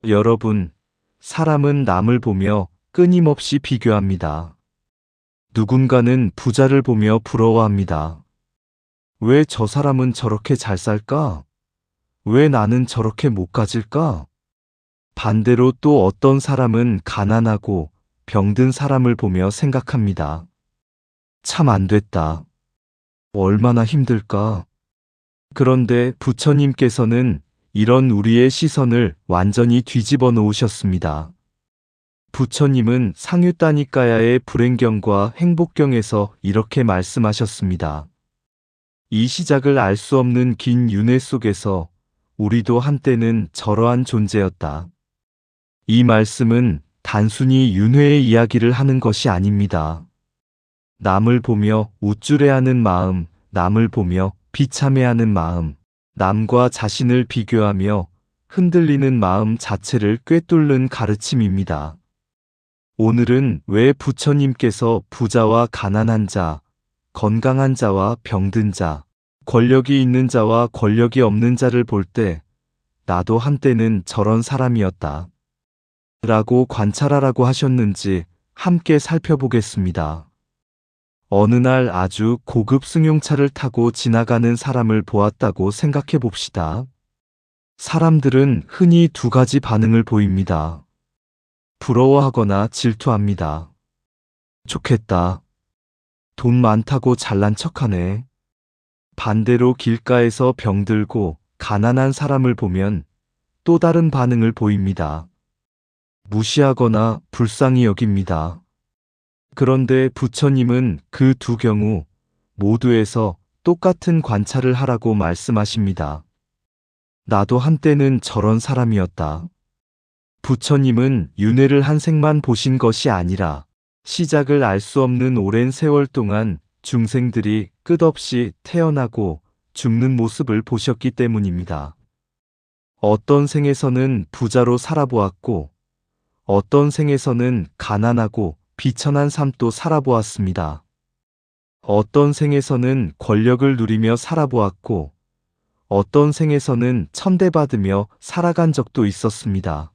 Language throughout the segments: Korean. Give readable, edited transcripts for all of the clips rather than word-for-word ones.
여러분, 사람은 남을 보며 끊임없이 비교합니다. 누군가는 부자를 보며 부러워합니다. 왜 저 사람은 저렇게 잘 살까? 왜 나는 저렇게 못 가질까? 반대로 또 어떤 사람은 가난하고 병든 사람을 보며 생각합니다. 참 안 됐다. 얼마나 힘들까? 그런데 부처님께서는 이런 우리의 시선을 완전히 뒤집어 놓으셨습니다. 부처님은 상유따니까야의 불행경과 행복경에서 이렇게 말씀하셨습니다. 이 시작을 알 수 없는 긴 윤회 속에서 우리도 한때는 저러한 존재였다. 이 말씀은 단순히 윤회의 이야기를 하는 것이 아닙니다. 남을 보며 우쭐해하는 마음, 남을 보며 비참해하는 마음, 남과 자신을 비교하며 흔들리는 마음 자체를 꿰뚫는 가르침입니다. 오늘은 왜 부처님께서 부자와 가난한 자, 건강한 자와 병든 자, 권력이 있는 자와 권력이 없는 자를 볼 때 나도 한때는 저런 사람이었다 라고 관찰하라고 하셨는지 함께 살펴보겠습니다. 어느 날 아주 고급 승용차를 타고 지나가는 사람을 보았다고 생각해 봅시다. 사람들은 흔히 두 가지 반응을 보입니다. 부러워하거나 질투합니다. 좋겠다. 돈 많다고 잘난 척하네. 반대로 길가에서 병들고 가난한 사람을 보면 또 다른 반응을 보입니다. 무시하거나 불쌍히 여깁니다. 그런데 부처님은 그 두 경우 모두에서 똑같은 관찰을 하라고 말씀하십니다. 나도 한때는 저런 사람이었다. 부처님은 윤회를 한 생만 보신 것이 아니라 시작을 알 수 없는 오랜 세월 동안 중생들이 끝없이 태어나고 죽는 모습을 보셨기 때문입니다. 어떤 생에서는 부자로 살아보았고 어떤 생에서는 가난하고 비천한 삶도 살아보았습니다. 어떤 생에서는 권력을 누리며 살아보았고 어떤 생에서는 천대받으며 살아간 적도 있었습니다.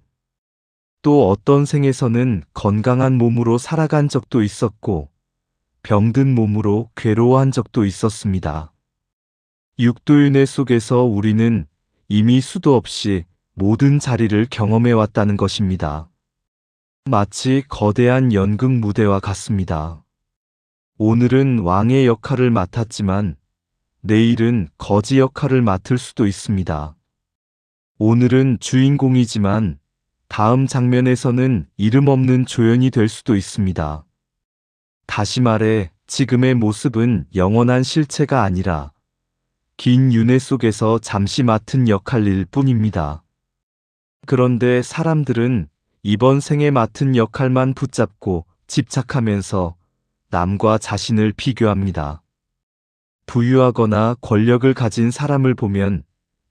또 어떤 생에서는 건강한 몸으로 살아간 적도 있었고 병든 몸으로 괴로워한 적도 있었습니다. 육도윤회 속에서 우리는 이미 수도 없이 모든 자리를 경험해 왔다는 것입니다. 마치 거대한 연극 무대와 같습니다. 오늘은 왕의 역할을 맡았지만 내일은 거지 역할을 맡을 수도 있습니다. 오늘은 주인공이지만 다음 장면에서는 이름 없는 조연이 될 수도 있습니다. 다시 말해 지금의 모습은 영원한 실체가 아니라 긴 윤회 속에서 잠시 맡은 역할일 뿐입니다. 그런데 사람들은 이번 생에 맡은 역할만 붙잡고 집착하면서 남과 자신을 비교합니다. 부유하거나 권력을 가진 사람을 보면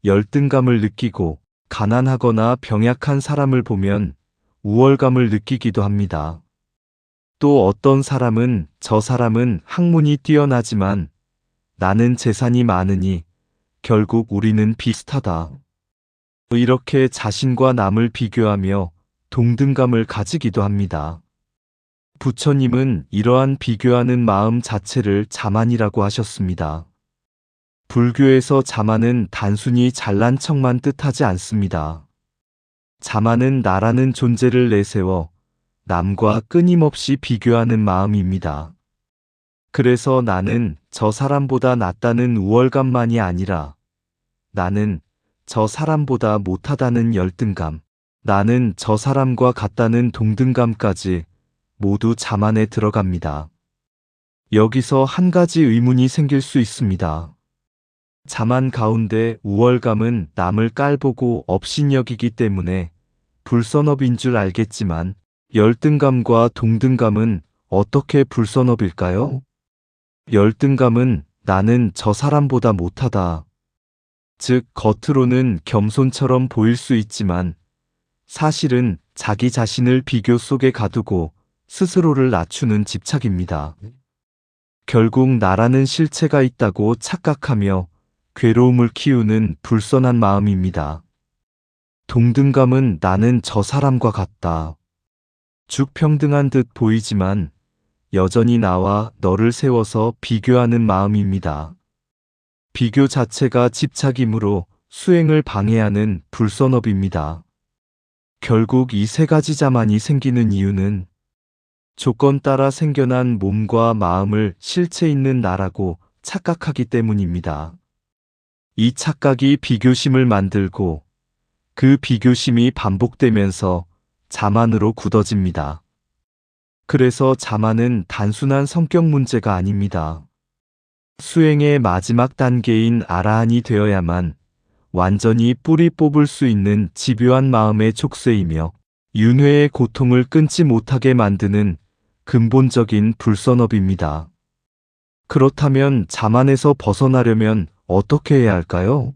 열등감을 느끼고 가난하거나 병약한 사람을 보면 우월감을 느끼기도 합니다. 또 어떤 사람은 저 사람은 학문이 뛰어나지만 나는 재산이 많으니 결국 우리는 비슷하다. 이렇게 자신과 남을 비교하며 동등감을 가지기도 합니다. 부처님은 이러한 비교하는 마음 자체를 자만이라고 하셨습니다. 불교에서 자만은 단순히 잘난 척만 뜻하지 않습니다. 자만은 나라는 존재를 내세워 남과 끊임없이 비교하는 마음입니다. 그래서 나는 저 사람보다 낫다는 우월감만이 아니라 나는 저 사람보다 못하다는 열등감, 나는 저 사람과 같다는 동등감까지 모두 자만에 들어갑니다. 여기서 한 가지 의문이 생길 수 있습니다. 자만 가운데 우월감은 남을 깔보고 업신여기기 때문에 불선업인 줄 알겠지만 열등감과 동등감은 어떻게 불선업일까요? 열등감은 나는 저 사람보다 못하다. 즉 겉으로는 겸손처럼 보일 수 있지만 사실은 자기 자신을 비교 속에 가두고 스스로를 낮추는 집착입니다. 결국 나라는 실체가 있다고 착각하며 괴로움을 키우는 불선한 마음입니다. 동등감은 나는 저 사람과 같다. 죽평등한 듯 보이지만 여전히 나와 너를 세워서 비교하는 마음입니다. 비교 자체가 집착이므로 수행을 방해하는 불선업입니다. 결국 이 세 가지 자만이 생기는 이유는 조건 따라 생겨난 몸과 마음을 실체 있는 나라고 착각하기 때문입니다. 이 착각이 비교심을 만들고 그 비교심이 반복되면서 자만으로 굳어집니다. 그래서 자만은 단순한 성격 문제가 아닙니다. 수행의 마지막 단계인 아라한이 되어야만 완전히 뿌리 뽑을 수 있는 집요한 마음의 촉쇄이며 윤회의 고통을 끊지 못하게 만드는 근본적인 불선업입니다. 그렇다면 자만에서 벗어나려면 어떻게 해야 할까요?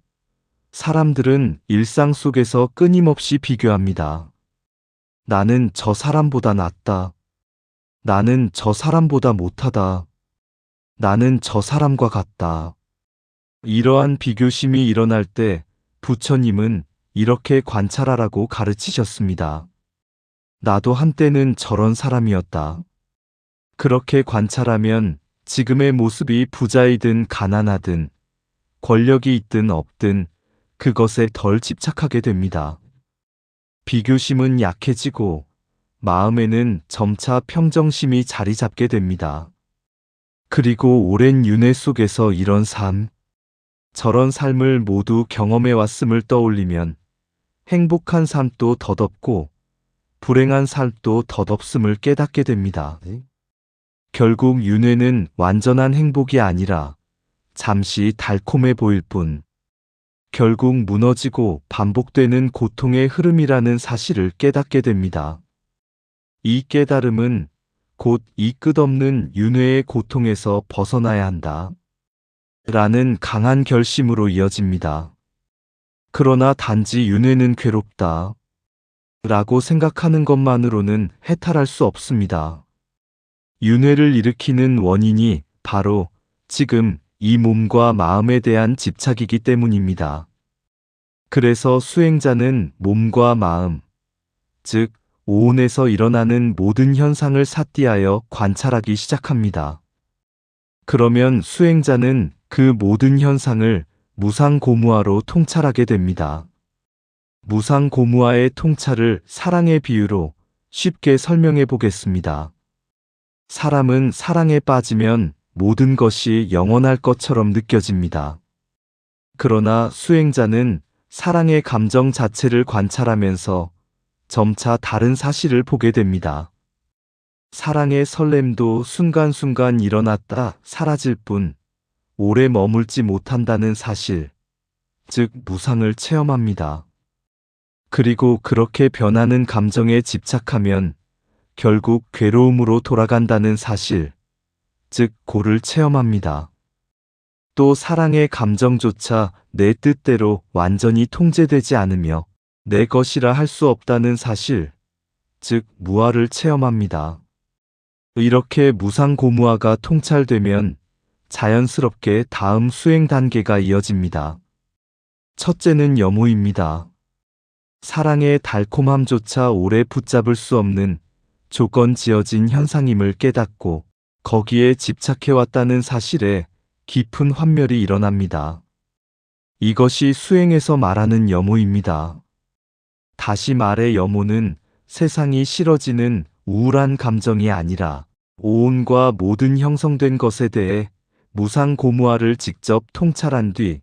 사람들은 일상 속에서 끊임없이 비교합니다. 나는 저 사람보다 낫다. 나는 저 사람보다 못하다. 나는 저 사람과 같다. 이러한 비교심이 일어날 때 부처님은 이렇게 관찰하라고 가르치셨습니다. 나도 한때는 저런 사람이었다. 그렇게 관찰하면 지금의 모습이 부자이든 가난하든 권력이 있든 없든 그것에 덜 집착하게 됩니다. 비교심은 약해지고 마음에는 점차 평정심이 자리 잡게 됩니다. 그리고 오랜 윤회 속에서 이런 삶, 저런 삶을 모두 경험해 왔음을 떠올리면 행복한 삶도 덧없고 불행한 삶도 덧없음을 깨닫게 됩니다. 결국 윤회는 완전한 행복이 아니라 잠시 달콤해 보일 뿐, 결국 무너지고 반복되는 고통의 흐름이라는 사실을 깨닫게 됩니다. 이 깨달음은 곧 이 끝없는 윤회의 고통에서 벗어나야 한다. 라는 강한 결심으로 이어집니다. 그러나 단지 윤회는 괴롭다. 라고 생각하는 것만으로는 해탈할 수 없습니다. 윤회를 일으키는 원인이 바로 지금 이 몸과 마음에 대한 집착이기 때문입니다. 그래서 수행자는 몸과 마음, 즉 오온에서 일어나는 모든 현상을 삿디하여 관찰하기 시작합니다. 그러면 수행자는 그 모든 현상을 무상고무화로 통찰하게 됩니다. 무상고무화의 통찰을 사랑의 비유로 쉽게 설명해 보겠습니다. 사람은 사랑에 빠지면 모든 것이 영원할 것처럼 느껴집니다. 그러나 수행자는 사랑의 감정 자체를 관찰하면서 점차 다른 사실을 보게 됩니다. 사랑의 설렘도 순간순간 일어났다 사라질 뿐 오래 머물지 못한다는 사실, 즉 무상을 체험합니다. 그리고 그렇게 변하는 감정에 집착하면 결국 괴로움으로 돌아간다는 사실, 즉 고를 체험합니다. 또 사랑의 감정조차 내 뜻대로 완전히 통제되지 않으며 내 것이라 할 수 없다는 사실, 즉 무아를 체험합니다. 이렇게 무상고무화가 통찰되면 자연스럽게 다음 수행 단계가 이어집니다. 첫째는 여무입니다. 사랑의 달콤함조차 오래 붙잡을 수 없는 조건 지어진 현상임을 깨닫고 거기에 집착해왔다는 사실에 깊은 환멸이 일어납니다. 이것이 수행에서 말하는 여무입니다. 다시 말해 여무는 세상이 싫어지는 우울한 감정이 아니라 오온과 모든 형성된 것에 대해 무상고무화를 직접 통찰한 뒤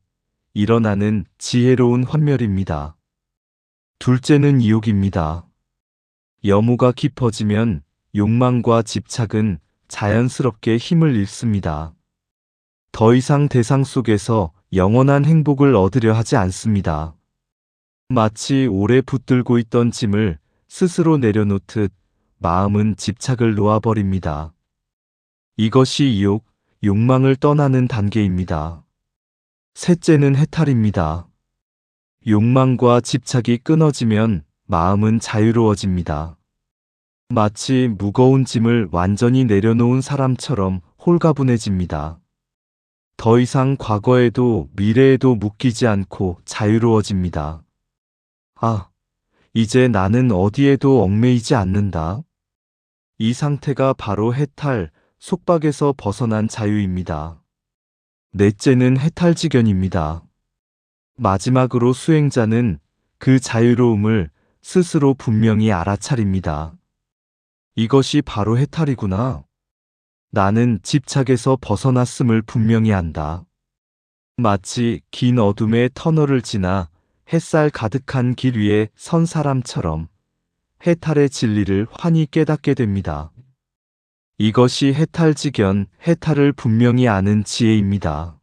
일어나는 지혜로운 환멸입니다. 둘째는 이욕입니다. 여무가 깊어지면 욕망과 집착은 자연스럽게 힘을 잃습니다. 더 이상 대상 속에서 영원한 행복을 얻으려 하지 않습니다. 마치 오래 붙들고 있던 짐을 스스로 내려놓듯 마음은 집착을 놓아버립니다. 이것이 이욕, 욕망을 떠나는 단계입니다. 셋째는 해탈입니다. 욕망과 집착이 끊어지면 마음은 자유로워집니다. 마치 무거운 짐을 완전히 내려놓은 사람처럼 홀가분해집니다. 더 이상 과거에도 미래에도 묶이지 않고 자유로워집니다. 아, 이제 나는 어디에도 얽매이지 않는다. 이 상태가 바로 해탈, 속박에서 벗어난 자유입니다. 넷째는 해탈지견입니다. 마지막으로 수행자는 그 자유로움을 스스로 분명히 알아차립니다. 이것이 바로 해탈이구나. 나는 집착에서 벗어났음을 분명히 안다. 마치 긴 어둠의 터널을 지나 햇살 가득한 길 위에 선 사람처럼 해탈의 진리를 환히 깨닫게 됩니다. 이것이 해탈지견, 해탈을 분명히 아는 지혜입니다.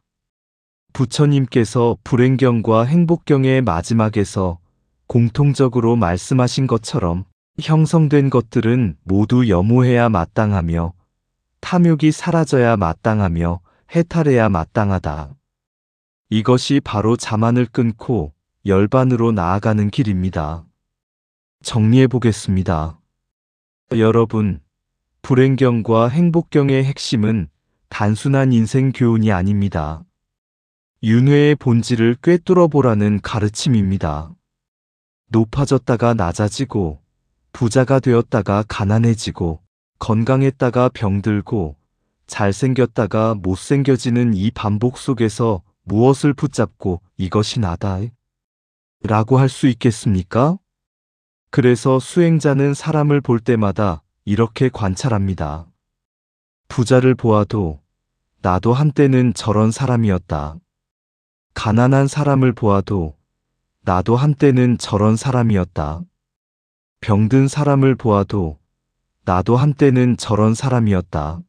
부처님께서 불행경과 행복경의 마지막에서 공통적으로 말씀하신 것처럼 형성된 것들은 모두 염호해야 마땅하며 탐욕이 사라져야 마땅하며 해탈해야 마땅하다. 이것이 바로 자만을 끊고 열반으로 나아가는 길입니다. 정리해 보겠습니다. 여러분, 불행경과 행복경의 핵심은 단순한 인생 교훈이 아닙니다. 윤회의 본질을 꿰뚫어 보라는 가르침입니다. 높아졌다가 낮아지고, 부자가 되었다가 가난해지고, 건강했다가 병들고, 잘생겼다가 못생겨지는 이 반복 속에서 무엇을 붙잡고 이것이 나다 라고 할 수 있겠습니까? 그래서 수행자는 사람을 볼 때마다 이렇게 관찰합니다. 부자를 보아도 나도 한때는 저런 사람이었다. 가난한 사람을 보아도 나도 한때는 저런 사람이었다. 병든 사람을 보아도 나도 한때는 저런 사람이었다.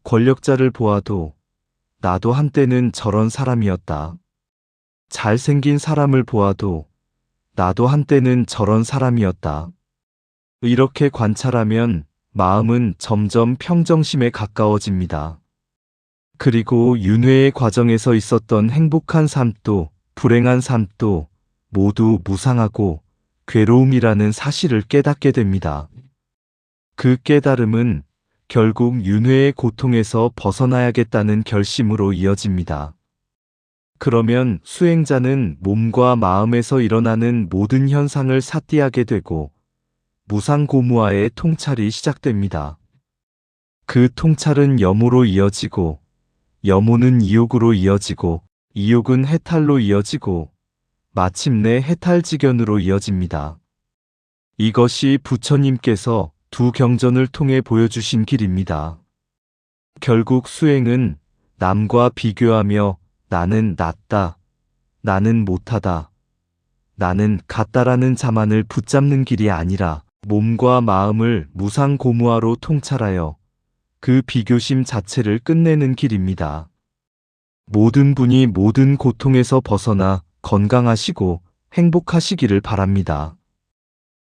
권력자를 보아도 나도 한때는 저런 사람이었다. 잘생긴 사람을 보아도 나도 한때는 저런 사람이었다. 이렇게 관찰하면 마음은 점점 평정심에 가까워집니다. 그리고 윤회의 과정에서 있었던 행복한 삶도 불행한 삶도 모두 무상하고 괴로움이라는 사실을 깨닫게 됩니다. 그 깨달음은 결국 윤회의 고통에서 벗어나야겠다는 결심으로 이어집니다. 그러면 수행자는 몸과 마음에서 일어나는 모든 현상을 삿띠하게 되고 무상고무와의 통찰이 시작됩니다. 그 통찰은 염호로 이어지고 염호는 이욕으로 이어지고 이욕은 해탈로 이어지고 마침내 해탈지견으로 이어집니다. 이것이 부처님께서 두 경전을 통해 보여주신 길입니다. 결국 수행은 남과 비교하며 나는 낫다, 나는 못하다, 나는 같다라는 자만을 붙잡는 길이 아니라 몸과 마음을 무상고무화로 통찰하여 그 비교심 자체를 끝내는 길입니다. 모든 분이 모든 고통에서 벗어나 건강하시고 행복하시기를 바랍니다.